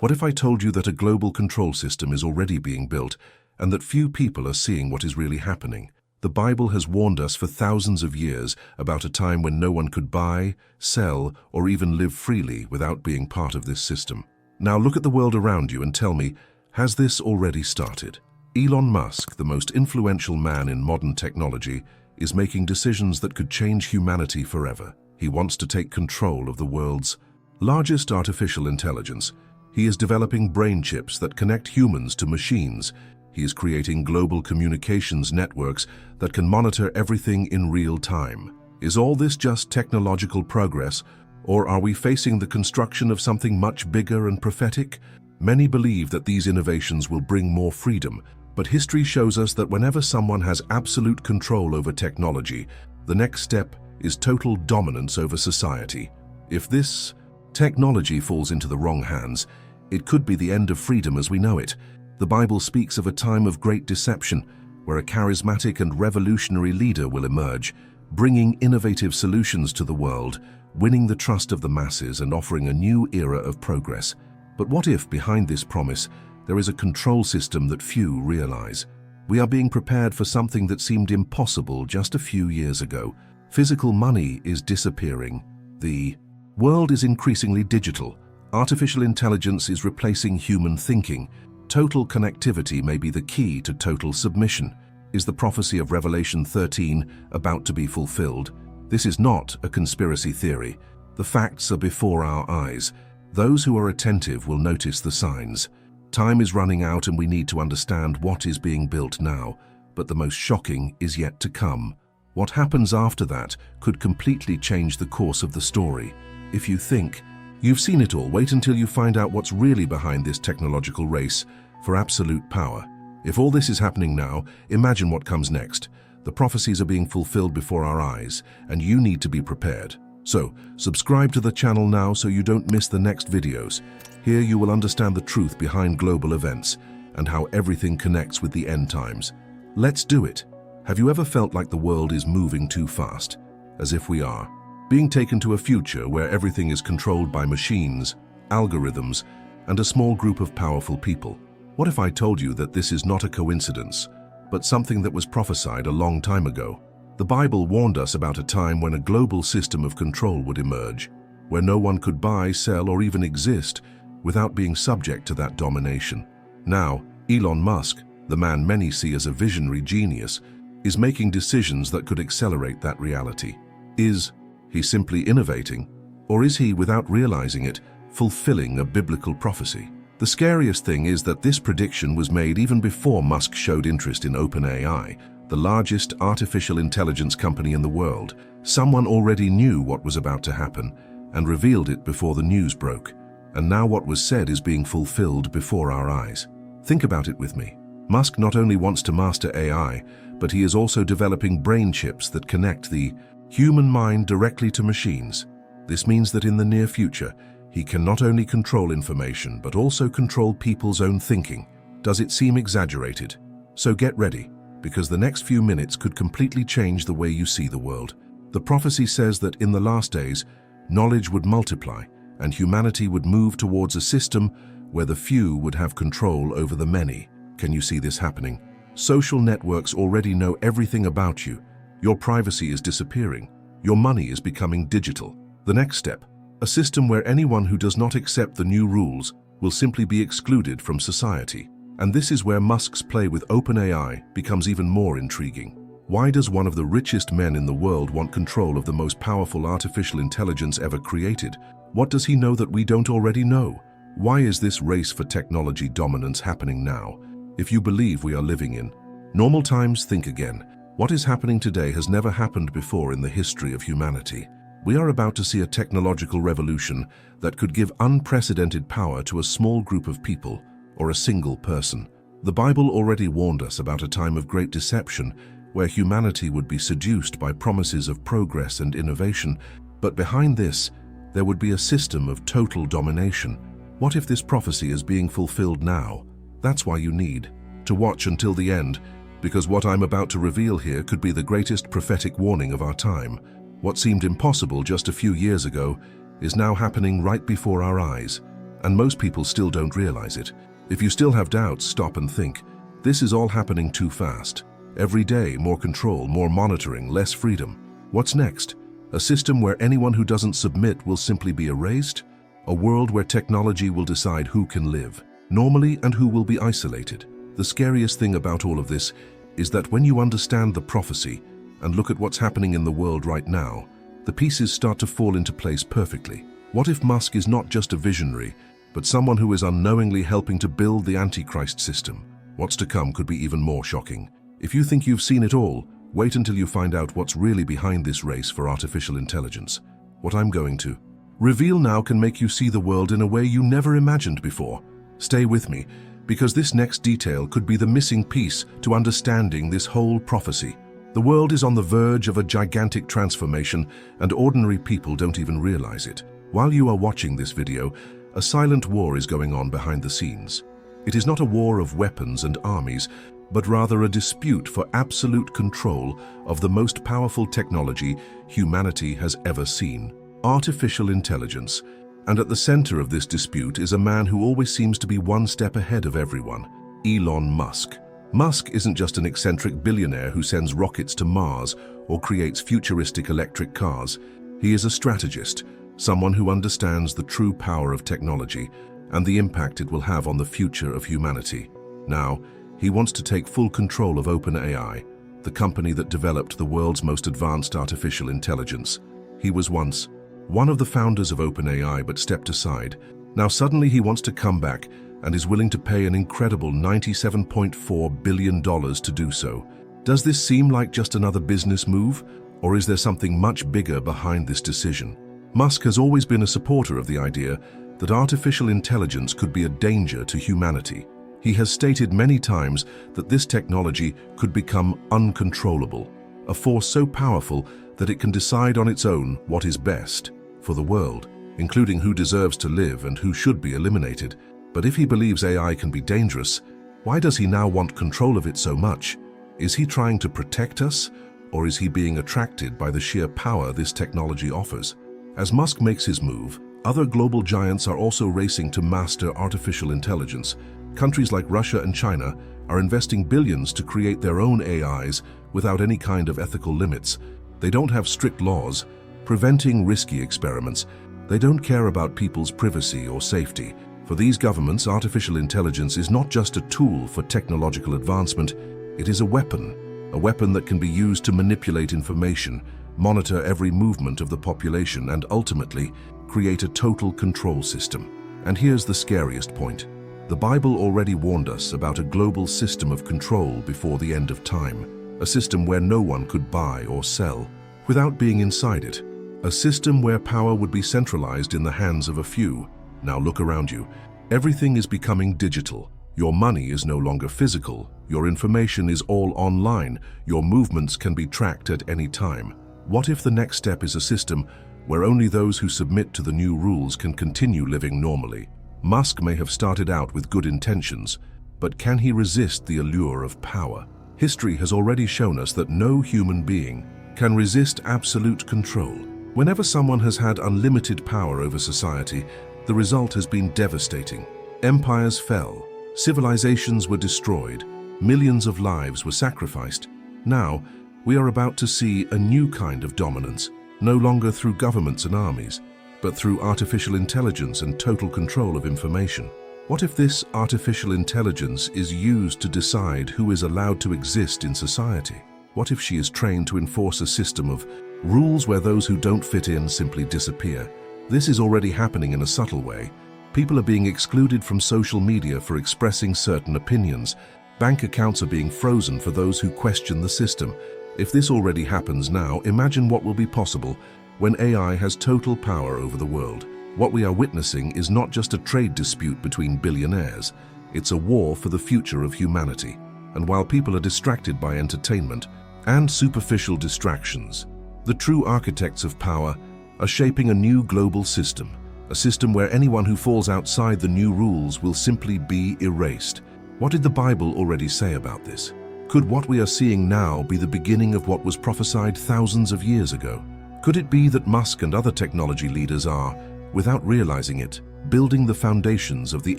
What if I told you that a global control system is already being built and that few people are seeing what is really happening? The Bible has warned us for thousands of years about a time when no one could buy, sell, or even live freely without being part of this system. Now look at the world around you and tell me, has this already started? Elon Musk, the most influential man in modern technology, is making decisions that could change humanity forever. He wants to take control of the world's largest artificial intelligence. He is developing brain chips that connect humans to machines. He is creating global communications networks that can monitor everything in real time. Is all this just technological progress, or are we facing the construction of something much bigger and prophetic? Many believe that these innovations will bring more freedom, but history shows us that whenever someone has absolute control over technology, the next step is total dominance over society. If this technology falls into the wrong hands, it could be the end of freedom as we know it. The Bible speaks of a time of great deception, where a charismatic and revolutionary leader will emerge, bringing innovative solutions to the world, winning the trust of the masses and offering a new era of progress. But what if behind this promise there is a control system that few realize? We are being prepared for something that seemed impossible just a few years ago. Physical money is disappearing. The world is increasingly digital. Artificial intelligence is replacing human thinking. Total connectivity may be the key to total submission. Is the prophecy of Revelation 13 about to be fulfilled? This is not a conspiracy theory. The facts are before our eyes. Those who are attentive will notice the signs. Time is running out and we need to understand what is being built now, but the most shocking is yet to come. What happens after that could completely change the course of the story. If you think you've seen it all, wait until you find out what's really behind this technological race for absolute power. If all this is happening now, imagine what comes next. The prophecies are being fulfilled before our eyes, and you need to be prepared. So, subscribe to the channel now so you don't miss the next videos. Here you will understand the truth behind global events and how everything connects with the end times. Let's do it. Have you ever felt like the world is moving too fast? As if we are being taken to a future where everything is controlled by machines, algorithms, and a small group of powerful people. What if I told you that this is not a coincidence, but something that was prophesied a long time ago? The Bible warned us about a time when a global system of control would emerge, where no one could buy, sell, or even exist without being subject to that domination. Now, Elon Musk, the man many see as a visionary genius, is making decisions that could accelerate that reality. Is he simply innovating, or is he, without realizing it, fulfilling a biblical prophecy? The scariest thing is that this prediction was made even before Musk showed interest in OpenAI, the largest artificial intelligence company in the world. Someone already knew what was about to happen and revealed it before the news broke. And now what was said is being fulfilled before our eyes. Think about it with me. Musk not only wants to master AI, but he is also developing brain chips that connect the human mind directly to machines. This means that in the near future, he can not only control information, but also control people's own thinking. Does it seem exaggerated? So get ready, because the next few minutes could completely change the way you see the world. The prophecy says that in the last days, knowledge would multiply, and humanity would move towards a system where the few would have control over the many. Can you see this happening? Social networks already know everything about you. Your privacy is disappearing. Your money is becoming digital. The next step, a system where anyone who does not accept the new rules will simply be excluded from society. And this is where Musk's play with OpenAI becomes even more intriguing. Why does one of the richest men in the world want control of the most powerful artificial intelligence ever created? What does he know that we don't already know? Why is this race for technology dominance happening now? If you believe we are living in normal times, think again. What is happening today has never happened before in the history of humanity. We are about to see a technological revolution that could give unprecedented power to a small group of people or a single person. The Bible already warned us about a time of great deception where humanity would be seduced by promises of progress and innovation, but behind this, there would be a system of total domination. What if this prophecy is being fulfilled now? That's why you need to watch until the end, because what I'm about to reveal here could be the greatest prophetic warning of our time. What seemed impossible just a few years ago is now happening right before our eyes. And most people still don't realize it. If you still have doubts, stop and think. This is all happening too fast. Every day, more control, more monitoring, less freedom. What's next? A system where anyone who doesn't submit will simply be erased? A world where technology will decide who can live normally and who will be isolated? The scariest thing about all of this is that when you understand the prophecy and look at what's happening in the world right now, the pieces start to fall into place perfectly. What if Musk is not just a visionary, but someone who is unknowingly helping to build the Antichrist system? What's to come could be even more shocking. If you think you've seen it all, wait until you find out what's really behind this race for artificial intelligence. What I'm going to reveal now can make you see the world in a way you never imagined before. Stay with me, because this next detail could be the missing piece to understanding this whole prophecy. The world is on the verge of a gigantic transformation, and ordinary people don't even realize it. While you are watching this video, a silent war is going on behind the scenes. It is not a war of weapons and armies, but rather a dispute for absolute control of the most powerful technology humanity has ever seen: artificial intelligence. And at the center of this dispute is a man who always seems to be one step ahead of everyone: Elon Musk. Musk isn't just an eccentric billionaire who sends rockets to Mars or creates futuristic electric cars. He is a strategist, someone who understands the true power of technology and the impact it will have on the future of humanity. Now, he wants to take full control of OpenAI, the company that developed the world's most advanced artificial intelligence. He was once one of the founders of OpenAI but stepped aside. Now suddenly he wants to come back and is willing to pay an incredible $97.4 billion to do so. Does this seem like just another business move, or is there something much bigger behind this decision? Musk has always been a supporter of the idea that artificial intelligence could be a danger to humanity. He has stated many times that this technology could become uncontrollable, a force so powerful that it can decide on its own what is best for the world, including who deserves to live and who should be eliminated. But if he believes AI can be dangerous, why does he now want control of it so much? Is he trying to protect us, or is he being attracted by the sheer power this technology offers? As Musk makes his move, other global giants are also racing to master artificial intelligence. Countries like Russia and China are investing billions to create their own AIs without any kind of ethical limits. They don't have strict laws preventing risky experiments. They don't care about people's privacy or safety. For these governments, artificial intelligence is not just a tool for technological advancement, it is a weapon that can be used to manipulate information, monitor every movement of the population, and ultimately create a total control system. And here's the scariest point. The Bible already warned us about a global system of control before the end of time, a system where no one could buy or sell without being inside it, a system where power would be centralized in the hands of a few. Now look around you. Everything is becoming digital. Your money is no longer physical. Your information is all online. Your movements can be tracked at any time. What if the next step is a system where only those who submit to the new rules can continue living normally? Musk may have started out with good intentions, but can he resist the allure of power? History has already shown us that no human being can resist absolute control. Whenever someone has had unlimited power over society, the result has been devastating. Empires fell, civilizations were destroyed, millions of lives were sacrificed. Now, we are about to see a new kind of dominance, no longer through governments and armies, but through artificial intelligence and total control of information. What if this artificial intelligence is used to decide who is allowed to exist in society? What if she is trained to enforce a system of rules where those who don't fit in simply disappear? This is already happening in a subtle way. People are being excluded from social media for expressing certain opinions. Bank accounts are being frozen for those who question the system. If this already happens now, imagine what will be possible when AI has total power over the world. What we are witnessing is not just a trade dispute between billionaires. It's a war for the future of humanity. And while people are distracted by entertainment and superficial distractions, the true architects of power are shaping a new global system, a system where anyone who falls outside the new rules will simply be erased. What did the Bible already say about this? Could what we are seeing now be the beginning of what was prophesied thousands of years ago? Could it be that Musk and other technology leaders are, without realizing it, building the foundations of the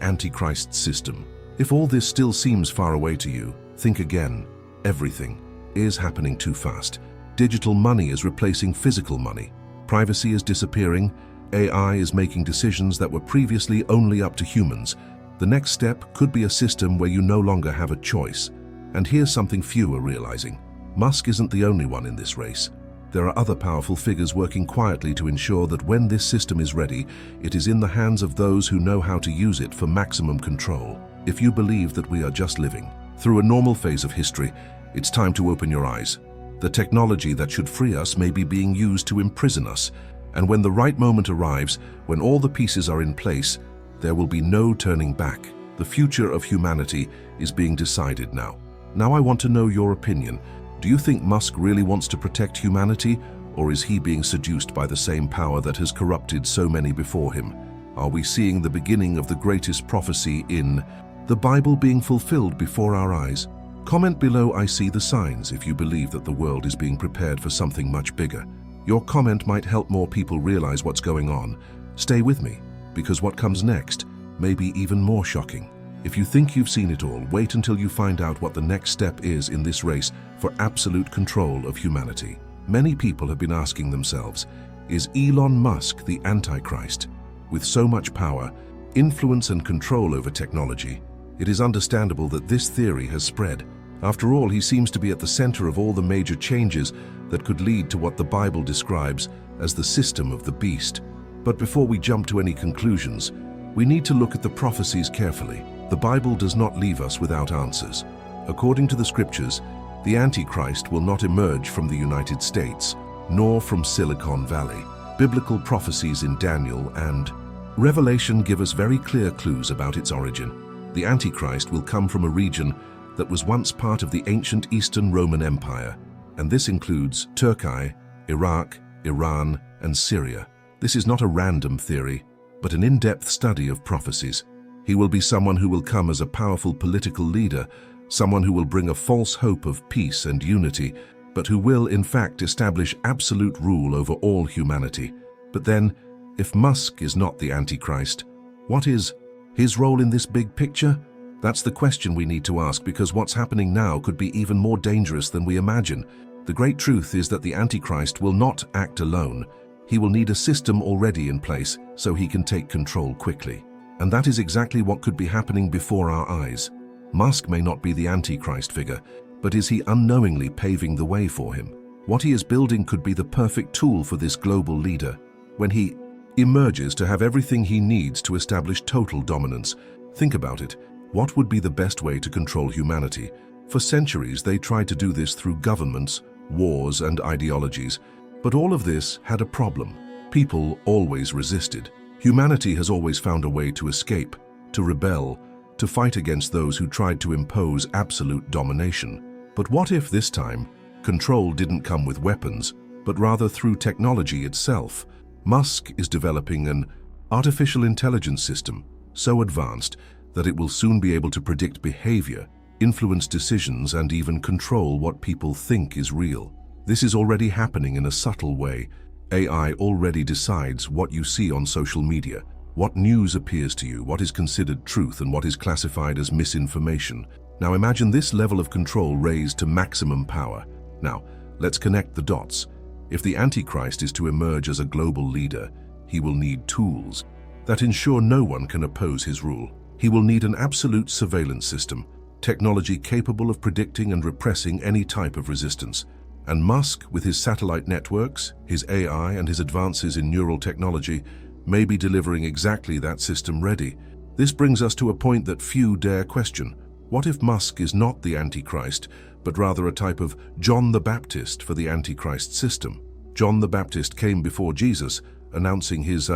Antichrist system. If all this still seems far away to you, think again. Everything is happening too fast. Digital money is replacing physical money. Privacy is disappearing. AI is making decisions that were previously only up to humans. The next step could be a system where you no longer have a choice. And here's something few are realizing. Musk isn't the only one in this race. There are other powerful figures working quietly to ensure that when this system is ready, it is in the hands of those who know how to use it for maximum control. If you believe that we are just living through a normal phase of history, it's time to open your eyes. The technology that should free us may be being used to imprison us. And when the right moment arrives, when all the pieces are in place, there will be no turning back. The future of humanity is being decided now. Now I want to know your opinion. Do you think Musk really wants to protect humanity, or is he being seduced by the same power that has corrupted so many before him? Are we seeing the beginning of the greatest prophecy in the Bible being fulfilled before our eyes? Comment below "I see the signs" if you believe that the world is being prepared for something much bigger. Your comment might help more people realize what's going on. Stay with me, because what comes next may be even more shocking. If you think you've seen it all, wait until you find out what the next step is in this race for absolute control of humanity. Many people have been asking themselves, is Elon Musk the Antichrist? With so much power, influence and control over technology, it is understandable that this theory has spread. After all, he seems to be at the center of all the major changes that could lead to what the Bible describes as the system of the beast. But before we jump to any conclusions, we need to look at the prophecies carefully. The Bible does not leave us without answers. According to the scriptures, the Antichrist will not emerge from the United States, nor from Silicon Valley. Biblical prophecies in Daniel and Revelation give us very clear clues about its origin. The Antichrist will come from a region that was once part of the ancient Eastern Roman Empire, and this includes Turkey, Iraq, Iran, and Syria. This is not a random theory, but an in-depth study of prophecies. He will be someone who will come as a powerful political leader, someone who will bring a false hope of peace and unity, but who will, in fact, establish absolute rule over all humanity. But then, if Musk is not the Antichrist, what is his role in this big picture? That's the question we need to ask, because what's happening now could be even more dangerous than we imagine. The great truth is that the Antichrist will not act alone. He will need a system already in place so he can take control quickly. And that is exactly what could be happening before our eyes. Musk may not be the Antichrist figure, but is he unknowingly paving the way for him? What he is building could be the perfect tool for this global leader. When he emerges to have everything he needs to establish total dominance, think about it. What would be the best way to control humanity? For centuries, they tried to do this through governments, wars, and ideologies. But all of this had a problem. People always resisted. Humanity has always found a way to escape, to rebel, to fight against those who tried to impose absolute domination. But what if this time, control didn't come with weapons, but rather through technology itself? Musk is developing an artificial intelligence system so advanced that it will soon be able to predict behavior, influence decisions, and even control what people think is real. This is already happening in a subtle way. AI already decides what you see on social media, what news appears to you, what is considered truth, and what is classified as misinformation. Now imagine this level of control raised to maximum power. Now, let's connect the dots. If the Antichrist is to emerge as a global leader, he will need tools that ensure no one can oppose his rule. He will need an absolute surveillance system, technology capable of predicting and repressing any type of resistance. And Musk, with his satellite networks, his AI, and his advances in neural technology, may be delivering exactly that system ready. This brings us to a point that few dare question. What if Musk is not the Antichrist, but rather a type of John the Baptist for the Antichrist system? John the Baptist came before Jesus, announcing his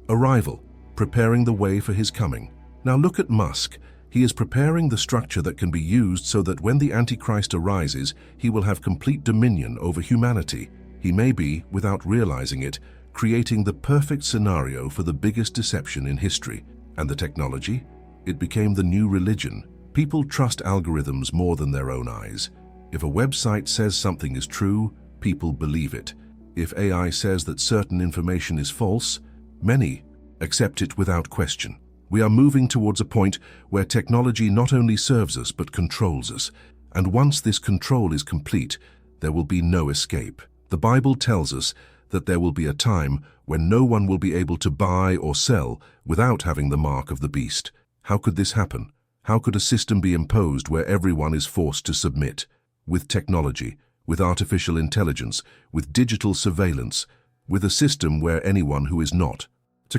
arrival, preparing the way for his coming. Now look at Musk. He is preparing the structure that can be used so that when the Antichrist arises, he will have complete dominion over humanity. He may be, without realizing it, creating the perfect scenario for the biggest deception in history. And the technology? It became the new religion. People trust algorithms more than their own eyes. If a website says something is true, people believe it. If AI says that certain information is false, many Accept it without question. We are moving towards a point where technology not only serves us but controls us. And once this control is complete, there will be no escape. The Bible tells us that there will be a time when no one will be able to buy or sell without having the mark of the beast. How could this happen? How could a system be imposed where everyone is forced to submit? With technology, with artificial intelligence, with digital surveillance, with a system where anyone who is not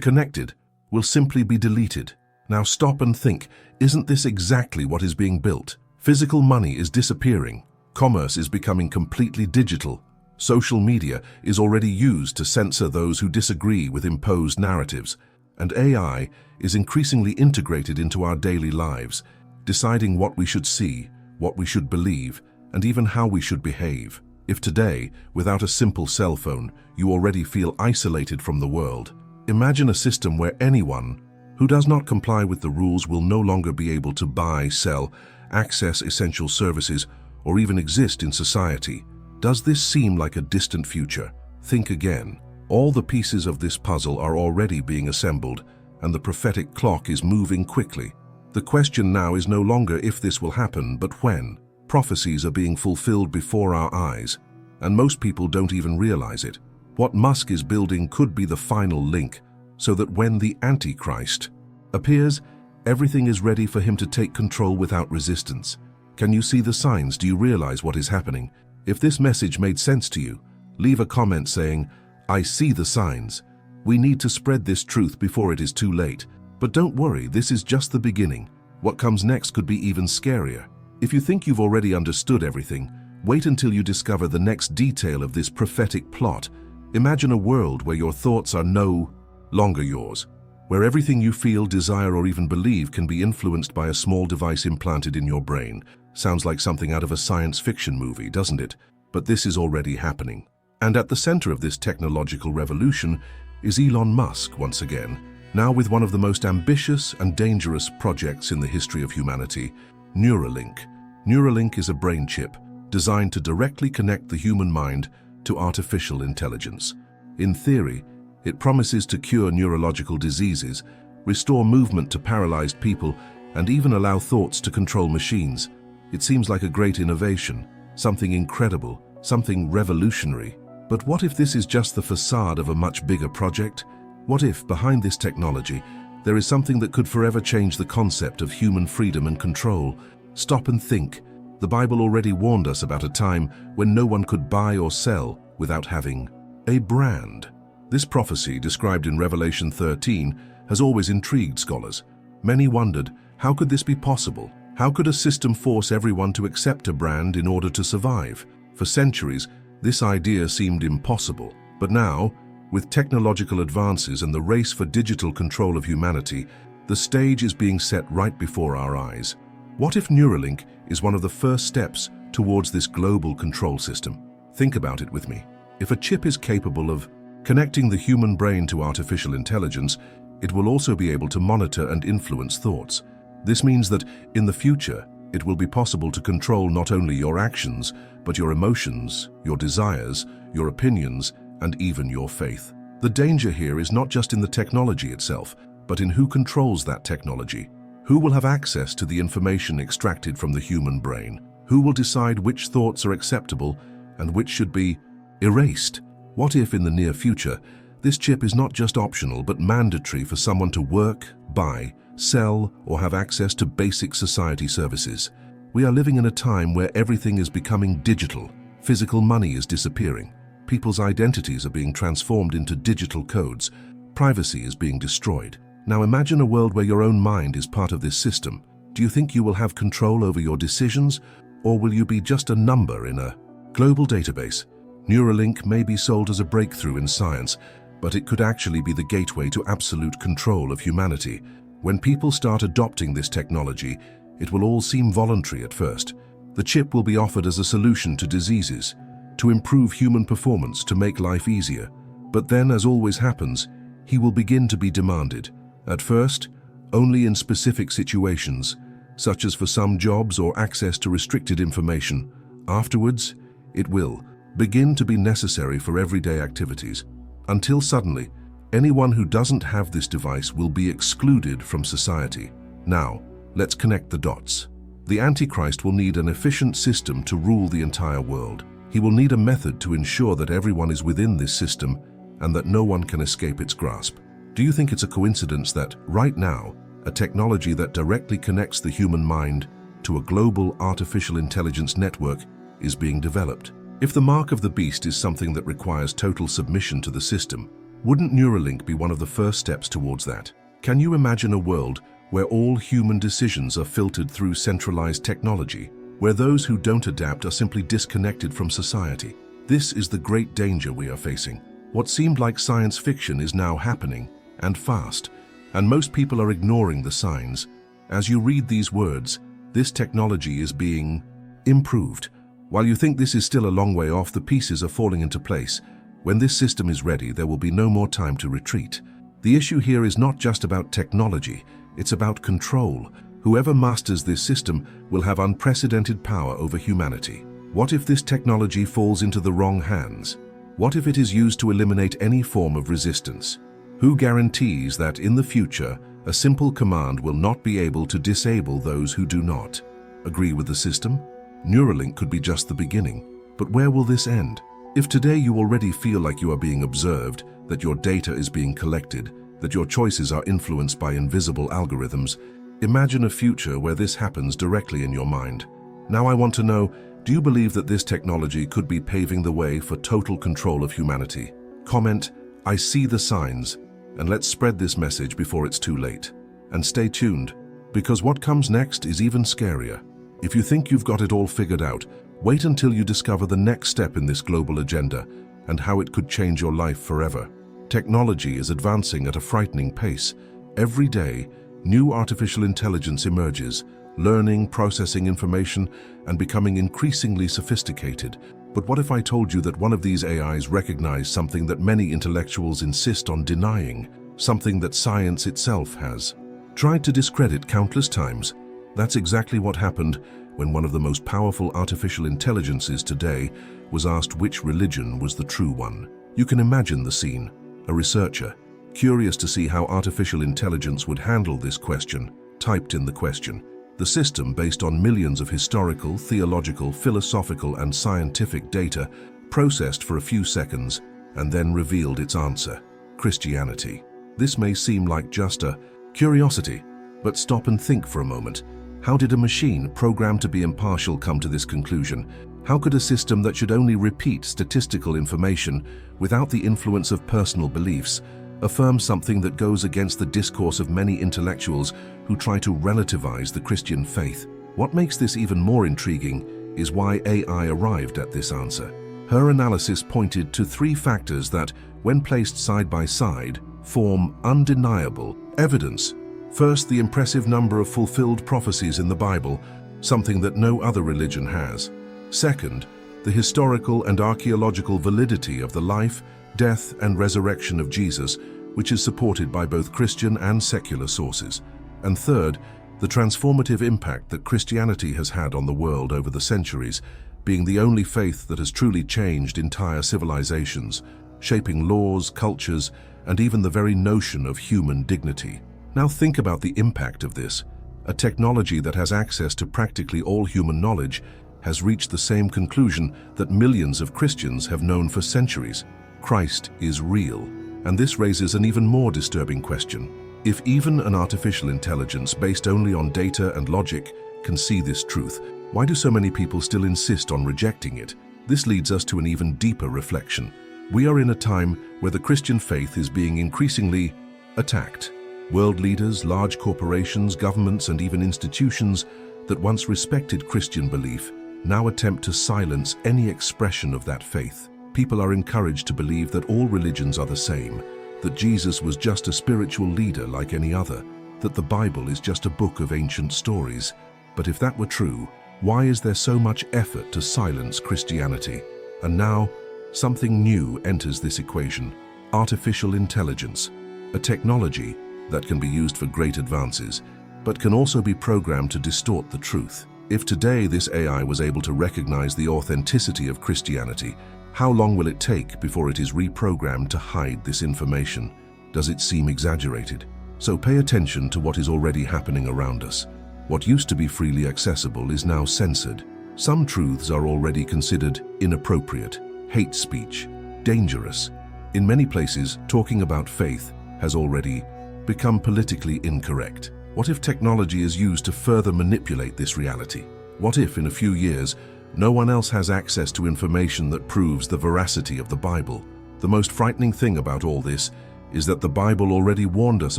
connected will simply be deleted. Now stop and think, isn't this exactly what is being built? Physical money is disappearing. Commerce is becoming completely digital. Social media is already used to censor those who disagree with imposed narratives. And AI is increasingly integrated into our daily lives, deciding what we should see, what we should believe, and even how we should behave. If today, without a simple cell phone, you already feel isolated from the world, imagine a system where anyone who does not comply with the rules will no longer be able to buy, sell, access essential services, or even exist in society. Does this seem like a distant future? Think again. All the pieces of this puzzle are already being assembled, and the prophetic clock is moving quickly. The question now is no longer if this will happen, but when. Prophecies are being fulfilled before our eyes, and most people don't even realize it. What Musk is building could be the final link, so that when the Antichrist appears, everything is ready for him to take control without resistance. Can you see the signs? Do you realize what is happening? If this message made sense to you, leave a comment saying, "I see the signs." We need to spread this truth before it is too late. But don't worry, this is just the beginning. What comes next could be even scarier. If you think you've already understood everything, wait until you discover the next detail of this prophetic plot. Imagine a world where your thoughts are no longer yours, where everything you feel, desire, or even believe can be influenced by a small device implanted in your brain. Sounds like something out of a science fiction movie, doesn't it? But this is already happening. And at the center of this technological revolution is Elon Musk once again, now with one of the most ambitious and dangerous projects in the history of humanity, Neuralink. Neuralink is a brain chip designed to directly connect the human mind to artificial intelligence. In theory, it promises to cure neurological diseases, restore movement to paralyzed people, and even allow thoughts to control machines. It seems like a great innovation, something incredible, something revolutionary. But what if this is just the facade of a much bigger project? What if, behind this technology, there is something that could forever change the concept of human freedom and control? Stop and think. The Bible already warned us about a time when no one could buy or sell without having a brand. This prophecy, described in Revelation 13, has always intrigued scholars. Many wondered, how could this be possible? How could a system force everyone to accept a brand in order to survive? For centuries, this idea seemed impossible. But now, with technological advances and the race for digital control of humanity, the stage is being set right before our eyes. What if Neuralink is one of the first steps towards this global control system? Think about it with me. If a chip is capable of connecting the human brain to artificial intelligence, it will also be able to monitor and influence thoughts. This means that, in the future, it will be possible to control not only your actions, but your emotions, your desires, your opinions, and even your faith. The danger here is not just in the technology itself, but in who controls that technology. Who will have access to the information extracted from the human brain? Who will decide which thoughts are acceptable and which should be erased? What if, in the near future, this chip is not just optional but mandatory for someone to work, buy, sell, or have access to basic society services? We are living in a time where everything is becoming digital. Physical money is disappearing. People's identities are being transformed into digital codes. Privacy is being destroyed. Now imagine a world where your own mind is part of this system. Do you think you will have control over your decisions, or will you be just a number in a global database? Neuralink may be sold as a breakthrough in science, but it could actually be the gateway to absolute control of humanity. When people start adopting this technology, it will all seem voluntary at first. The chip will be offered as a solution to diseases, to improve human performance, to make life easier. But then, as always happens, he will begin to be demanded. At first, only in specific situations, such as for some jobs or access to restricted information. Afterwards, it will begin to be necessary for everyday activities, until suddenly, Anyone who doesn't have this device will be excluded from society. Now, let's connect the dots. The Antichrist will need an efficient system to rule the entire world. He will need a method to ensure that everyone is within this system and that no one can escape its grasp. Do you think it's a coincidence that, right now, a technology that directly connects the human mind to a global artificial intelligence network is being developed? If the mark of the beast is something that requires total submission to the system, wouldn't Neuralink be one of the first steps towards that? Can you imagine a world where all human decisions are filtered through centralized technology, where those who don't adapt are simply disconnected from society? This is the great danger we are facing. What seemed like science fiction is now happening, and fast, and most people are ignoring the signs. As you read these words, this technology is being improved. While you think this is still a long way off, the pieces are falling into place. When this system is ready, there will be no more time to retreat. The issue here is not just about technology, it's about control. Whoever masters this system will have unprecedented power over humanity. What if this technology falls into the wrong hands? What if it is used to eliminate any form of resistance? Who guarantees that in the future, a simple command will not be able to disable those who do not agree with the system? Neuralink could be just the beginning, but where will this end? If today you already feel like you are being observed, that your data is being collected, that your choices are influenced by invisible algorithms, imagine a future where this happens directly in your mind. Now I want to know, do you believe that this technology could be paving the way for total control of humanity? Comment, I see the signs, and let's spread this message before it's too late. And stay tuned, because what comes next is even scarier. If you think you've got it all figured out, wait until you discover the next step in this global agenda and how it could change your life forever. Technology is advancing at a frightening pace. Every day, new artificial intelligence emerges, learning, processing information, and becoming increasingly sophisticated. But what if I told you that one of these AIs recognized something that many intellectuals insist on denying, something that science itself has tried to discredit countless times? That's exactly what happened when one of the most powerful artificial intelligences today was asked which religion was the true one. You can imagine the scene. A researcher, curious to see how artificial intelligence would handle this question, typed in the question. The system, based on millions of historical, theological, philosophical, and scientific data, processed for a few seconds and then revealed its answer: Christianity. This may seem like just a curiosity, but stop and think for a moment. How did a machine programmed to be impartial come to this conclusion? How could a system that should only repeat statistical information without the influence of personal beliefs affirm something that goes against the discourse of many intellectuals who try to relativize the Christian faith? What makes this even more intriguing is why AI arrived at this answer. Her analysis pointed to three factors that, when placed side by side, form undeniable evidence. First, the impressive number of fulfilled prophecies in the Bible, something that no other religion has. Second, the historical and archaeological validity of the life, death, and resurrection of Jesus, which is supported by both Christian and secular sources. And third, the transformative impact that Christianity has had on the world over the centuries, being the only faith that has truly changed entire civilizations, shaping laws, cultures, and even the very notion of human dignity. Now think about the impact of this. A technology that has access to practically all human knowledge has reached the same conclusion that millions of Christians have known for centuries. Christ is real. And this raises an even more disturbing question. If even an artificial intelligence based only on data and logic can see this truth, why do so many people still insist on rejecting it? This leads us to an even deeper reflection. We are in a time where the Christian faith is being increasingly attacked. World leaders, large corporations, governments, and even institutions that once respected Christian belief now attempt to silence any expression of that faith. People are encouraged to believe that all religions are the same, that Jesus was just a spiritual leader like any other, that the Bible is just a book of ancient stories. But if that were true, why is there so much effort to silence Christianity? And now, something new enters this equation: artificial intelligence, a technology that can be used for great advances, but can also be programmed to distort the truth. If today this AI was able to recognize the authenticity of Christianity, how long will it take before it is reprogrammed to hide this information? Does it seem exaggerated? So pay attention to what is already happening around us. What used to be freely accessible is now censored. Some truths are already considered inappropriate, hate speech, dangerous. In many places, talking about faith has already become politically incorrect. What if technology is used to further manipulate this reality? What if, in a few years, no one else has access to information that proves the veracity of the Bible? The most frightening thing about all this is that the Bible already warned us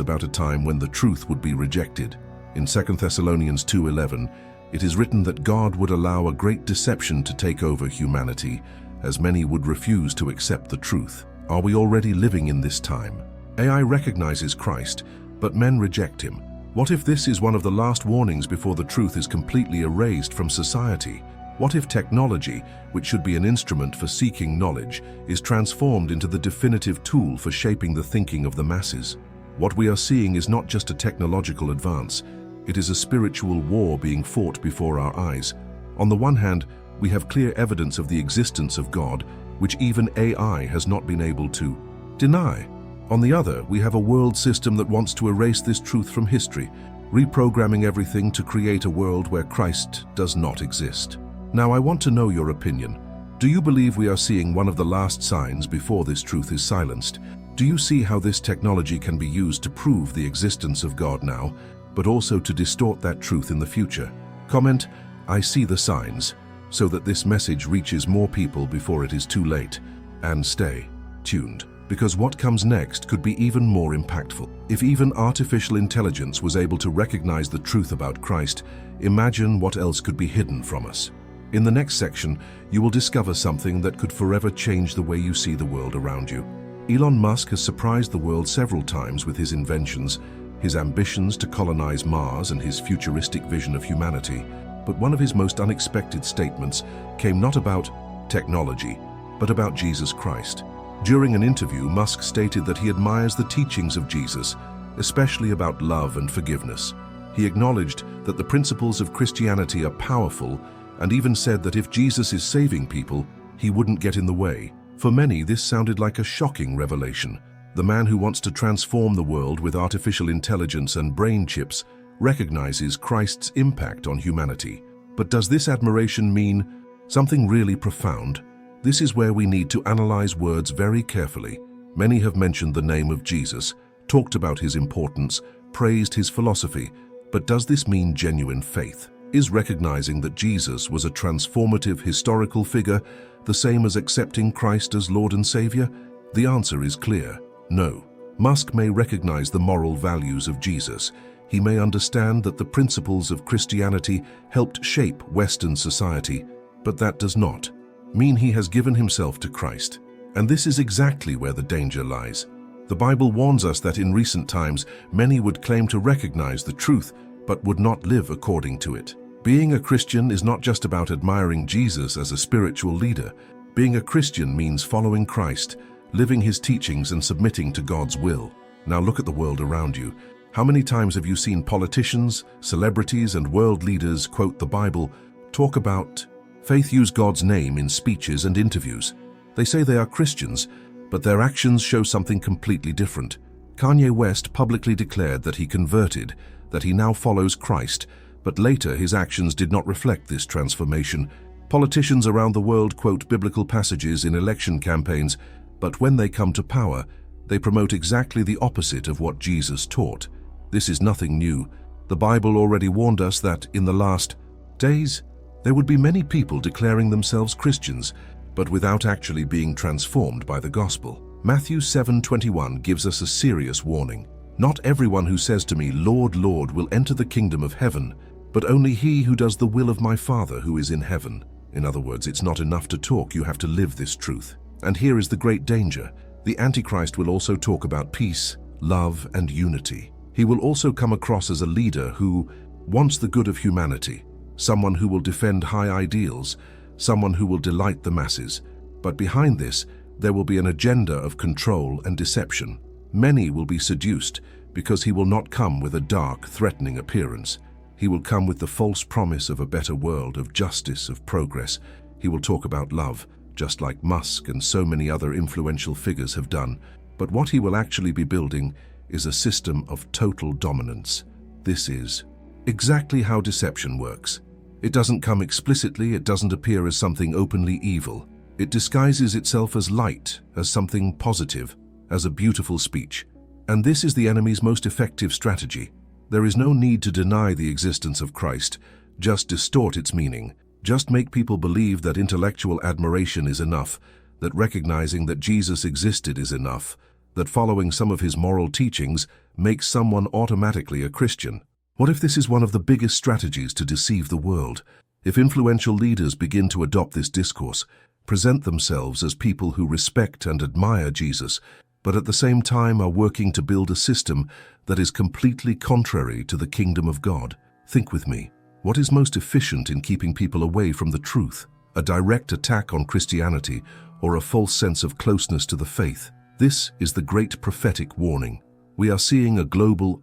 about a time when the truth would be rejected. In 2 Thessalonians 2:11, it is written that God would allow a great deception to take over humanity, as many would refuse to accept the truth. Are we already living in this time? AI recognizes Christ, but men reject him. What if this is one of the last warnings before the truth is completely erased from society? What if technology, which should be an instrument for seeking knowledge, is transformed into the definitive tool for shaping the thinking of the masses? What we are seeing is not just a technological advance, it is a spiritual war being fought before our eyes. On the one hand, we have clear evidence of the existence of God, which even AI has not been able to deny. On the other, we have a world system that wants to erase this truth from history, reprogramming everything to create a world where Christ does not exist. Now, I want to know your opinion. Do you believe we are seeing one of the last signs before this truth is silenced? Do you see how this technology can be used to prove the existence of God now, but also to distort that truth in the future? Comment, "I see the signs," so that this message reaches more people before it is too late. And stay tuned, because what comes next could be even more impactful. If even artificial intelligence was able to recognize the truth about Christ, imagine what else could be hidden from us. In the next section, you will discover something that could forever change the way you see the world around you. Elon Musk has surprised the world several times with his inventions, his ambitions to colonize Mars, and his futuristic vision of humanity. But one of his most unexpected statements came not about technology, but about Jesus Christ. During an interview, Musk stated that he admires the teachings of Jesus, especially about love and forgiveness. He acknowledged that the principles of Christianity are powerful, and even said that if Jesus is saving people, he wouldn't get in the way. For many, this sounded like a shocking revelation. The man who wants to transform the world with artificial intelligence and brain chips recognizes Christ's impact on humanity. But does this admiration mean something really profound? This is where we need to analyze words very carefully. Many have mentioned the name of Jesus, talked about his importance, praised his philosophy, but does this mean genuine faith? Is recognizing that Jesus was a transformative historical figure the same as accepting Christ as Lord and Savior? The answer is clear: no. Musk may recognize the moral values of Jesus. He may understand that the principles of Christianity helped shape Western society, but that does not mean he has given himself to Christ. And this is exactly where the danger lies. The Bible warns us that in recent times, many would claim to recognize the truth, but would not live according to it. Being a Christian is not just about admiring Jesus as a spiritual leader. Being a Christian means following Christ, living his teachings and submitting to God's will. Now look at the world around you. How many times have you seen politicians, celebrities, and world leaders quote the Bible, talk about faith, use God's name in speeches and interviews? They say they are Christians, but their actions show something completely different. Kanye West publicly declared that he converted, that he now follows Christ, but later his actions did not reflect this transformation. Politicians around the world quote biblical passages in election campaigns, but when they come to power, they promote exactly the opposite of what Jesus taught. This is nothing new. The Bible already warned us that in the last days, there would be many people declaring themselves Christians, but without actually being transformed by the gospel. Matthew 7:21 gives us a serious warning. Not everyone who says to me, "Lord, Lord," will enter the kingdom of heaven, but only he who does the will of my Father who is in heaven. In other words, it's not enough to talk, you have to live this truth. And here is the great danger. The Antichrist will also talk about peace, love, and unity. He will also come across as a leader who wants the good of humanity, someone who will defend high ideals, someone who will delight the masses. But behind this, there will be an agenda of control and deception. Many will be seduced because he will not come with a dark, threatening appearance. He will come with the false promise of a better world, of justice, of progress. He will talk about love, just like Musk and so many other influential figures have done. But what he will actually be building is a system of total dominance. This is exactly how deception works. It doesn't come explicitly, it doesn't appear as something openly evil. It disguises itself as light, as something positive, as a beautiful speech. And this is the enemy's most effective strategy. There is no need to deny the existence of Christ, just distort its meaning. Just make people believe that intellectual admiration is enough, that recognizing that Jesus existed is enough, that following some of his moral teachings makes someone automatically a Christian. What if this is one of the biggest strategies to deceive the world? If influential leaders begin to adopt this discourse, present themselves as people who respect and admire Jesus, but at the same time are working to build a system that is completely contrary to the kingdom of God. Think with me. What is most efficient in keeping people away from the truth? A direct attack on Christianity or a false sense of closeness to the faith? This is the great prophetic warning. We are seeing a global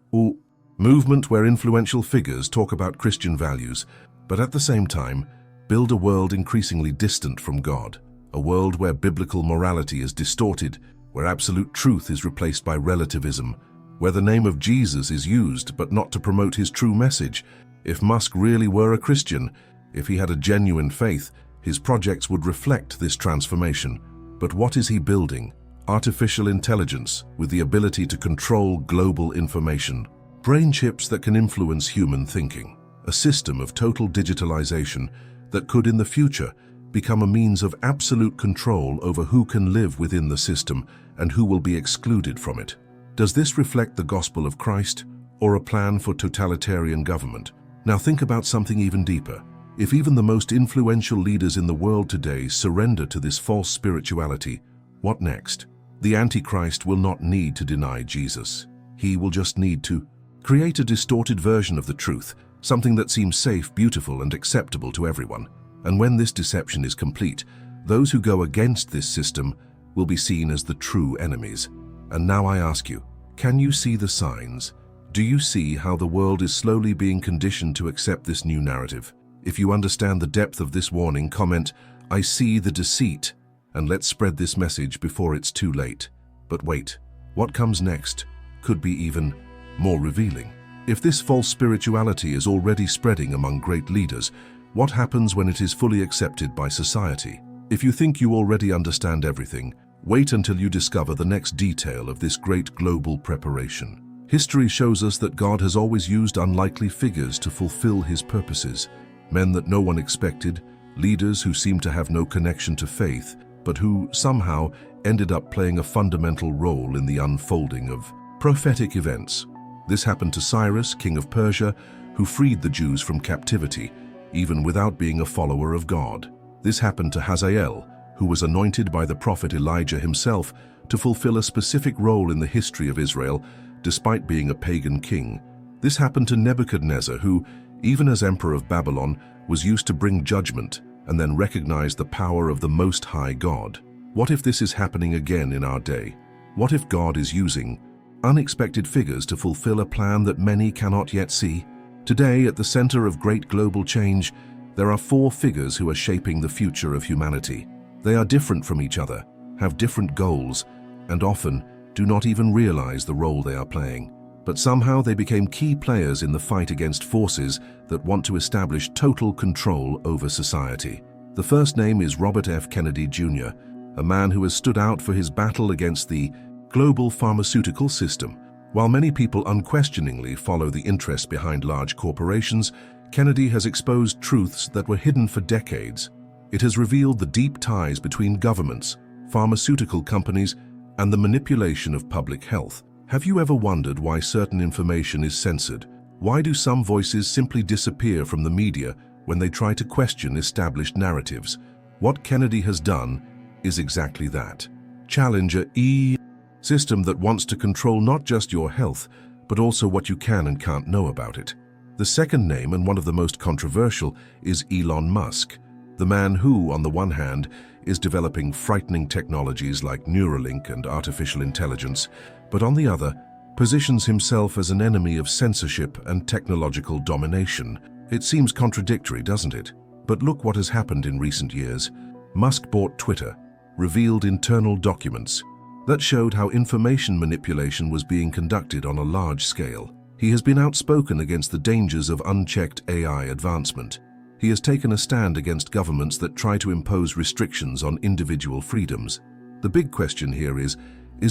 movement where influential figures talk about Christian values, but at the same time, build a world increasingly distant from God. A world where biblical morality is distorted, where absolute truth is replaced by relativism, where the name of Jesus is used but not to promote his true message. If Musk really were a Christian, if he had a genuine faith, his projects would reflect this transformation. But what is he building? Artificial intelligence with the ability to control global information. Brain chips that can influence human thinking. A system of total digitalization that could in the future become a means of absolute control over who can live within the system and who will be excluded from it. Does this reflect the gospel of Christ or a plan for totalitarian government? Now think about something even deeper. If even the most influential leaders in the world today surrender to this false spirituality, what next? The Antichrist will not need to deny Jesus. He will just need to create a distorted version of the truth, something that seems safe, beautiful, and acceptable to everyone. And when this deception is complete, those who go against this system will be seen as the true enemies. And now I ask you, can you see the signs? Do you see how the world is slowly being conditioned to accept this new narrative? If you understand the depth of this warning, comment, "I see the deceit," and let's spread this message before it's too late. But wait, what comes next could be even more revealing. If this false spirituality is already spreading among great leaders, what happens when it is fully accepted by society? If you think you already understand everything, wait until you discover the next detail of this great global preparation. History shows us that God has always used unlikely figures to fulfill his purposes. Men that no one expected, leaders who seemed to have no connection to faith, but who somehow ended up playing a fundamental role in the unfolding of prophetic events. This happened to Cyrus, king of Persia, who freed the Jews from captivity, even without being a follower of God. This happened to Hazael, who was anointed by the prophet Elijah himself to fulfill a specific role in the history of Israel, despite being a pagan king. This happened to Nebuchadnezzar, who, even as emperor of Babylon, was used to bring judgment and then recognize the power of the Most High God. What if this is happening again in our day? What if God is using unexpected figures to fulfill a plan that many cannot yet see? Today, at the center of great global change, there are 4 figures who are shaping the future of humanity. They are different from each other, have different goals, and often do not even realize the role they are playing. But somehow they became key players in the fight against forces that want to establish total control over society. The first name is Robert F. Kennedy Jr., a man who has stood out for his battle against the global pharmaceutical system. While many people unquestioningly follow the interests behind large corporations, Kennedy has exposed truths that were hidden for decades. It has revealed the deep ties between governments, pharmaceutical companies, and the manipulation of public health. Have you ever wondered why certain information is censored? Why do some voices simply disappear from the media when they try to question established narratives? What Kennedy has done is exactly that. Challenge a system that wants to control not just your health, but also what you can and can't know about it. The second name, and one of the most controversial, is Elon Musk, the man who, on the one hand, is developing frightening technologies like Neuralink and artificial intelligence, but on the other, positions himself as an enemy of censorship and technological domination. It seems contradictory, doesn't it? But look what has happened in recent years. Musk bought Twitter, revealed internal documents, that showed how information manipulation was being conducted on a large scale. He has been outspoken against the dangers of unchecked AI advancement. He has taken a stand against governments that try to impose restrictions on individual freedoms. The big question here is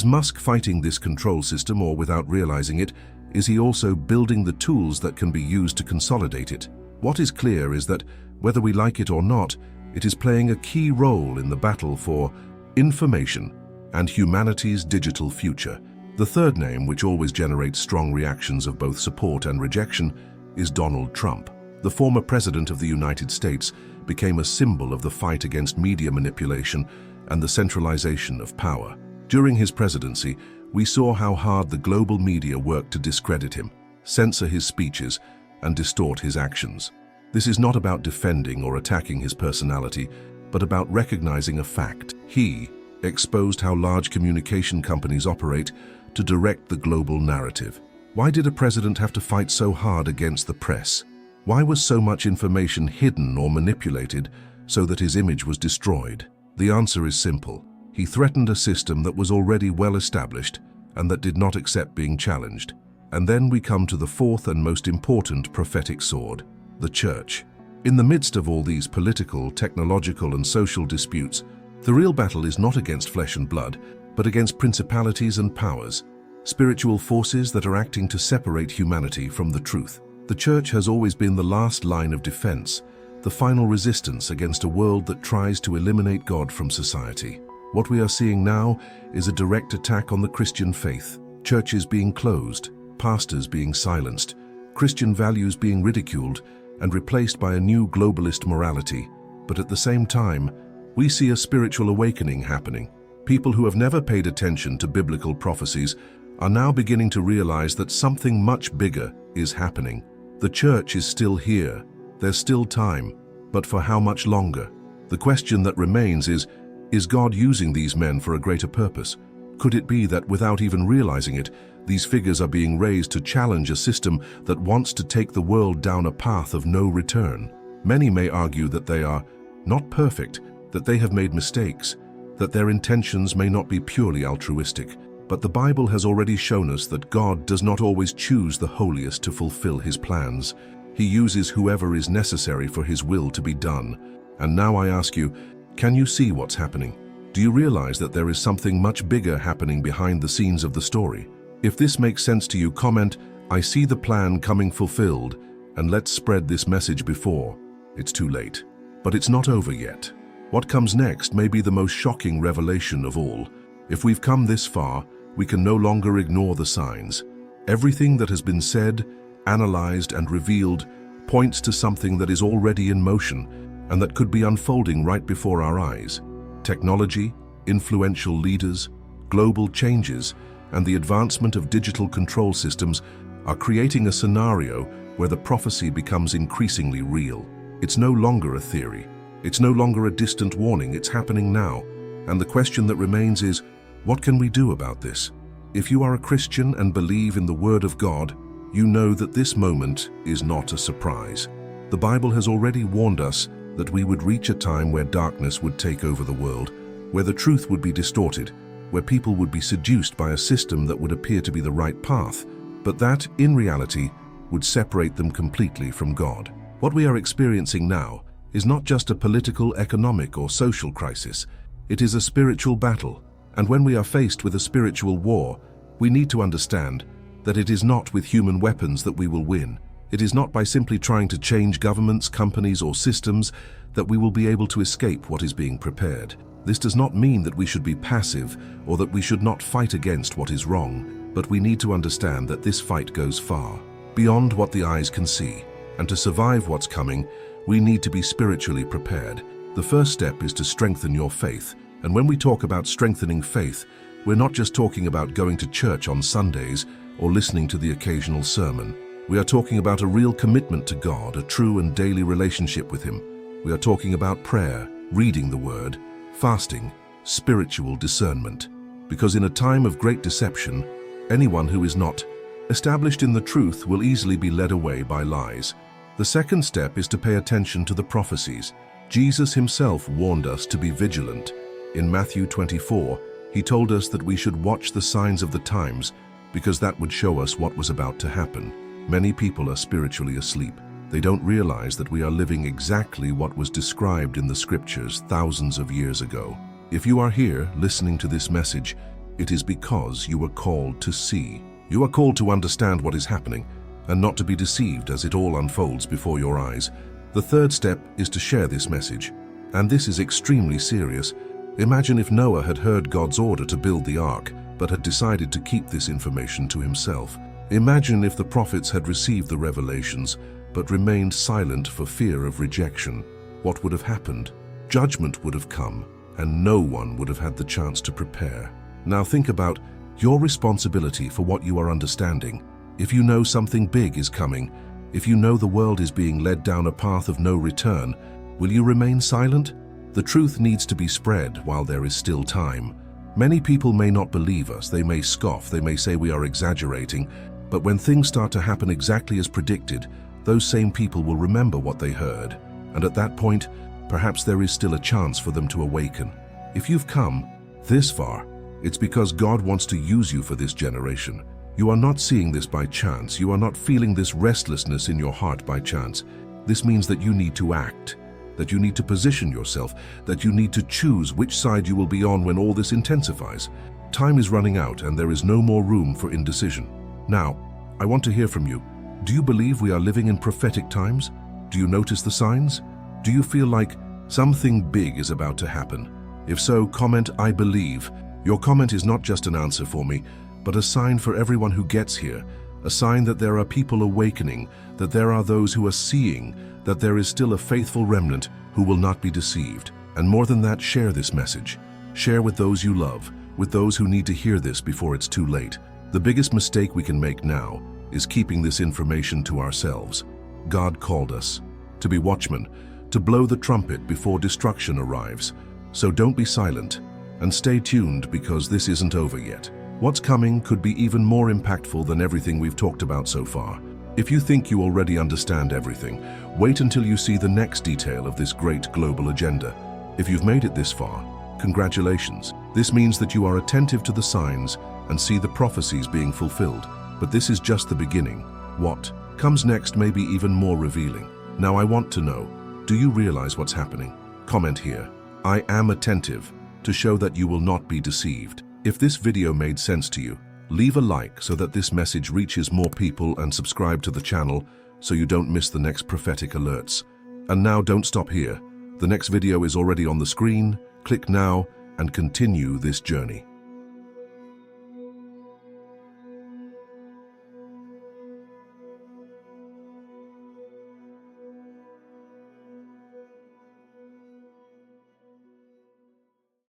Musk fighting this control system, or without realizing it, is he also building the tools that can be used to consolidate it? What is clear is that, whether we like it or not, it is playing a key role in the battle for information and humanity's digital future. The third name, which always generates strong reactions of both support and rejection, is Donald Trump. The former president of the United States became a symbol of the fight against media manipulation and the centralization of power. During his presidency, we saw how hard the global media worked to discredit him, censor his speeches, and distort his actions. This is not about defending or attacking his personality, but about recognizing a fact. He exposed how large communication companies operate to direct the global narrative. Why did a president have to fight so hard against the press? Why was so much information hidden or manipulated so that his image was destroyed? The answer is simple. He threatened a system that was already well established and that did not accept being challenged. And then we come to the fourth and most important prophetic sword, the church. In the midst of all these political, technological, and social disputes, the real battle is not against flesh and blood, but against principalities and powers, spiritual forces that are acting to separate humanity from the truth. The church has always been the last line of defense, the final resistance against a world that tries to eliminate God from society. What we are seeing now is a direct attack on the Christian faith, churches being closed, pastors being silenced, Christian values being ridiculed and replaced by a new globalist morality. But at the same time, we see a spiritual awakening happening. People who have never paid attention to biblical prophecies are now beginning to realize that something much bigger is happening. The church is still here. There's still time, but for how much longer? The question that remains is God using these men for a greater purpose? Could it be that without even realizing it, these figures are being raised to challenge a system that wants to take the world down a path of no return? Many may argue that they are not perfect, that they have made mistakes, that their intentions may not be purely altruistic. But the Bible has already shown us that God does not always choose the holiest to fulfill his plans. He uses whoever is necessary for his will to be done. And now I ask you, can you see what's happening? Do you realize that there is something much bigger happening behind the scenes of the story? If this makes sense to you, comment, "I see the plan coming fulfilled," and let's spread this message before it's too late. But it's not over yet. What comes next may be the most shocking revelation of all. If we've come this far, we can no longer ignore the signs. Everything that has been said, analyzed, and revealed points to something that is already in motion and that could be unfolding right before our eyes. Technology, influential leaders, global changes, and the advancement of digital control systems are creating a scenario where the prophecy becomes increasingly real. It's no longer a theory. It's no longer a distant warning. It's happening now. And the question that remains is, what can we do about this? If you are a Christian and believe in the Word of God, you know that this moment is not a surprise. The Bible has already warned us that we would reach a time where darkness would take over the world, where the truth would be distorted, where people would be seduced by a system that would appear to be the right path, but that, in reality, would separate them completely from God. What we are experiencing now is not just a political, economic, or social crisis. It is a spiritual battle. And when we are faced with a spiritual war, we need to understand that it is not with human weapons that we will win. It is not by simply trying to change governments, companies, or systems that we will be able to escape what is being prepared. This does not mean that we should be passive or that we should not fight against what is wrong, but we need to understand that this fight goes far, beyond what the eyes can see. And to survive what's coming, we need to be spiritually prepared. The first step is to strengthen your faith. And when we talk about strengthening faith, we're not just talking about going to church on Sundays or listening to the occasional sermon. We are talking about a real commitment to God, a true and daily relationship with Him. We are talking about prayer, reading the Word, fasting, spiritual discernment. Because in a time of great deception, anyone who is not established in the truth will easily be led away by lies. The second step is to pay attention to the prophecies. Jesus himself warned us to be vigilant. In Matthew 24, He told us that we should watch the signs of the times because that would show us what was about to happen. Many people are spiritually asleep. They don't realize that we are living exactly what was described in the scriptures thousands of years ago. If you are here listening to this message, it is because you were called to see. You are called to understand what is happening and not to be deceived as it all unfolds before your eyes. The third step is to share this message. And this is extremely serious. Imagine if Noah had heard God's order to build the ark, but had decided to keep this information to himself. Imagine if the prophets had received the revelations, but remained silent for fear of rejection. What would have happened? Judgment would have come, and no one would have had the chance to prepare. Now think about your responsibility for what you are understanding. If you know something big is coming, if you know the world is being led down a path of no return, will you remain silent? The truth needs to be spread while there is still time. Many people may not believe us, they may scoff, they may say we are exaggerating, but when things start to happen exactly as predicted, those same people will remember what they heard, and at that point, perhaps there is still a chance for them to awaken. If you've come this far, it's because God wants to use you for this generation. You are not seeing this by chance. You are not feeling this restlessness in your heart by chance. This means that you need to act, that you need to position yourself, that you need to choose which side you will be on when all this intensifies. Time is running out and there is no more room for indecision. Now, I want to hear from you. Do you believe we are living in prophetic times? Do you notice the signs? Do you feel like something big is about to happen? If so, comment "I believe." Your comment is not just an answer for me, but a sign for everyone who gets here, a sign that there are people awakening, that there are those who are seeing, that there is still a faithful remnant who will not be deceived. And more than that, share this message. Share with those you love, with those who need to hear this before it's too late. The biggest mistake we can make now is keeping this information to ourselves. God called us to be watchmen, to blow the trumpet before destruction arrives. So don't be silent and stay tuned because this isn't over yet. What's coming could be even more impactful than everything we've talked about so far. If you think you already understand everything, wait until you see the next detail of this great global agenda. If you've made it this far, congratulations. This means that you are attentive to the signs and see the prophecies being fulfilled. But this is just the beginning. What comes next may be even more revealing. Now I want to know, do you realize what's happening? Comment here, "I am attentive," to show that you will not be deceived. If this video made sense to you, leave a like so that this message reaches more people and subscribe to the channel so you don't miss the next prophetic alerts. And now don't stop here. The next video is already on the screen. Click now and continue this journey.